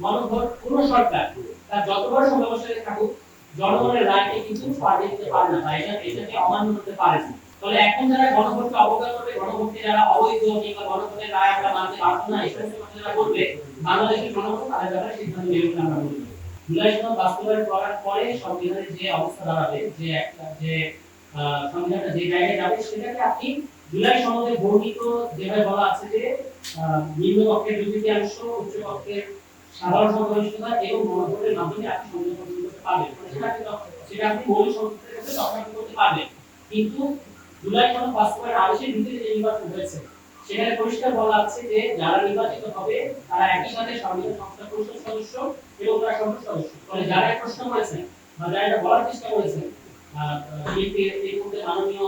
গণভোট কোন সরকার তার যত বড় সমস্যায় থাকুক জনগণের রায়কে কিন্তু পাল্টে দিতে পারে না, তাই এটাকে অমান্য করতে পারে না। তাহলে এখন যারা গণভোটকে অবজ্ঞা করবে, গণভোটকে যারা অবৈধ কিংবা গণভোটের রায় আমরা মানতে পারবো না, এই সমস্ত কথা যারা বলবে, বাংলাদেশের জনগণ তাদের ব্যাপারে সিদ্ধান্ত নেবে বলে আমরা বলবো। জুলাই সনদ বাস্তবায়ন করার পরে সংবিধানের যে অবস্থা দাঁড়াবে, যে একটা যে সংবিধানটা যে জায়গায় যাবে, সেটাকে আপনি জুলাই সনদে বর্ণিত যেভাবে বলা আছে যে নিম্নকক্ষের 2/3, উচ্চকক্ষের সাধারণ সংখ্যাগরিষ্ঠতা এবং গণভোটের মাধ্যমে আপনি সংবিধান প্রণয়ন করতে পারবেন, সেটা আপনি মৌলিক সংস্কারের ক্ষেত্রে চর্চা করতে পারবেন। কিন্তু জুলাই সনদ বাস্তবায়নের আদেশের ভিত্তিতে যে নির্বাচন হয়েছে, সেখানে পরিষ্কার বলা আছে যে যারা নির্বাচিত হবে তারা একই সাথে সংবিধান সংস্কার পরিষদ সদস্য এবং তারা সংসদ সদস্য। ফলে যারা প্রশ্ন করেছেন বা যারা এটা বলার চেষ্টা করেছেন এই মুহূর্তে মাননীয়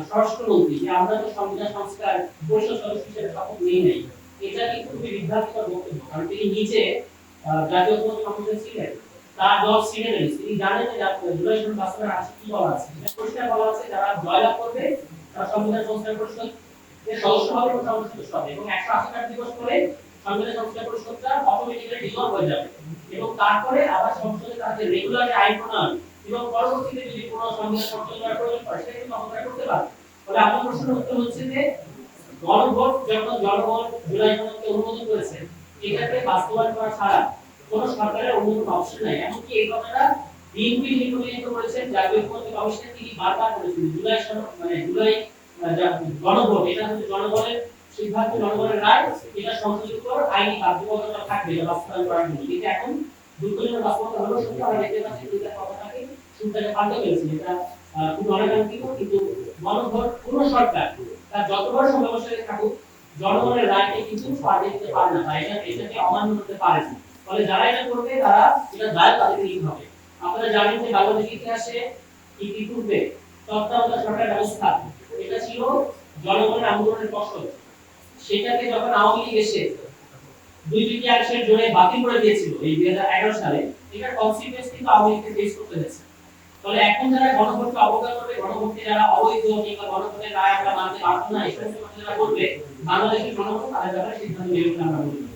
স্বরাষ্ট্রমন্ত্রী যে আমরা তো সংবিধান সংস্কার পরিষদ সদস্য হিসেবে শপথ নেই নাই, এটা কিন্তু খুবই বিভ্রান্তিকর বক্তব্য। কারণ তিনি নিজে জাতীয় ঐক্যমত্য কমিশনে ছিলেন, তার দল সিনেটারি, তিনি জানেন যে জুলাই সনদ বাস্তবায়নের আশা কি বলা আছে। পরিষ্কার বলা আছে যারা জয়লাভ করবে তারা সংবিধান সংস্কার পরিষদ সদস্য হবে এবং সংসদ সদস্য হবে, এবং 180 দিবস পরে সংবিধান সংস্কার পরিষদটা অটোমেটিক্যালি ডিসলভ হয়ে যাবে এবং তারপরে আবার সংসদে তাদের রেগুলার আইন প্রণয়ন এবং পরবর্তীতে যদি কোনো সংবিধান সংশোধন করার প্রয়োজন পড়ে সেটা কিন্তু অবতার করতে পারে। ফলে আপনার প্রশ্নের উত্তর হচ্ছে যে গণভোট যখন জনগণ জুলাই সনদকে অনুমোদন করেছে, এটাকে বাস্তবায়ন করা ছাড়া কোনো সরকারের অন্য কোনো অপশন নাই। এমনকি এই কথাটা বিএনপি নির্বাচিত করেছেন জাতীয় ঐক্যমত্য কমিশনের, তিনি বারবার বলেছেন জুলাই সনদ মানে জুলাই গণভোট এটা হচ্ছে জনগণের সিদ্ধান্ত, জনগণের রায়, এটা সংসদের উপর আইনি বাধ্যবাধকতা থাকবে এটা বাস্তবায়ন করার জন্য। কিন্তু এখন দুঃখজনক বাস্তবতা হলো সত্যি আমরা দেখতে পাচ্ছি দুইটা কথাটাকে শুনতে পাল্টে ফেলেছে, এটা খুব অনাকাঙ্ক্ষিত। কিন্তু গণভোট কোন সরকার তার যত বড় সমস্যায় থাকুক জনগণের রায়কে কিন্তু পাল্টে দিতে পারে না, তাই এটাকে অমান্য করতে পারে না। ফলে যারা এটা করবে তারা এটা দায় তাদেরকে নিতে হবে। আপনারা জানেন যে বাংলাদেশের ইতিহাসে ইতিপূর্বে তত্ত্বাবধায়ক সরকার ব্যবস্থা এটা ছিল জনগণের আন্দোলনের ফসল। সেটাকে যখন আওয়ামী লীগ এসে 2/3 জোরে বাতিল করে দিয়েছিল এই 2011 সালে, এটার কনসিকুয়েন্স কিন্তু আওয়ামী লীগকে ফেস করতে হয়েছে। ফলে এখন যারা গণভোটকে অবজ্ঞা করবে, গণভোটকে যারা অবৈধ কিংবা গণভোটের রায় আমরা মানতে পারবো না, এই সমস্ত কথা যারা বলবে, বাংলাদেশের জনগণ তাদের ব্যাপারে সিদ্ধান্ত নেবে বলে আমরা বলবো।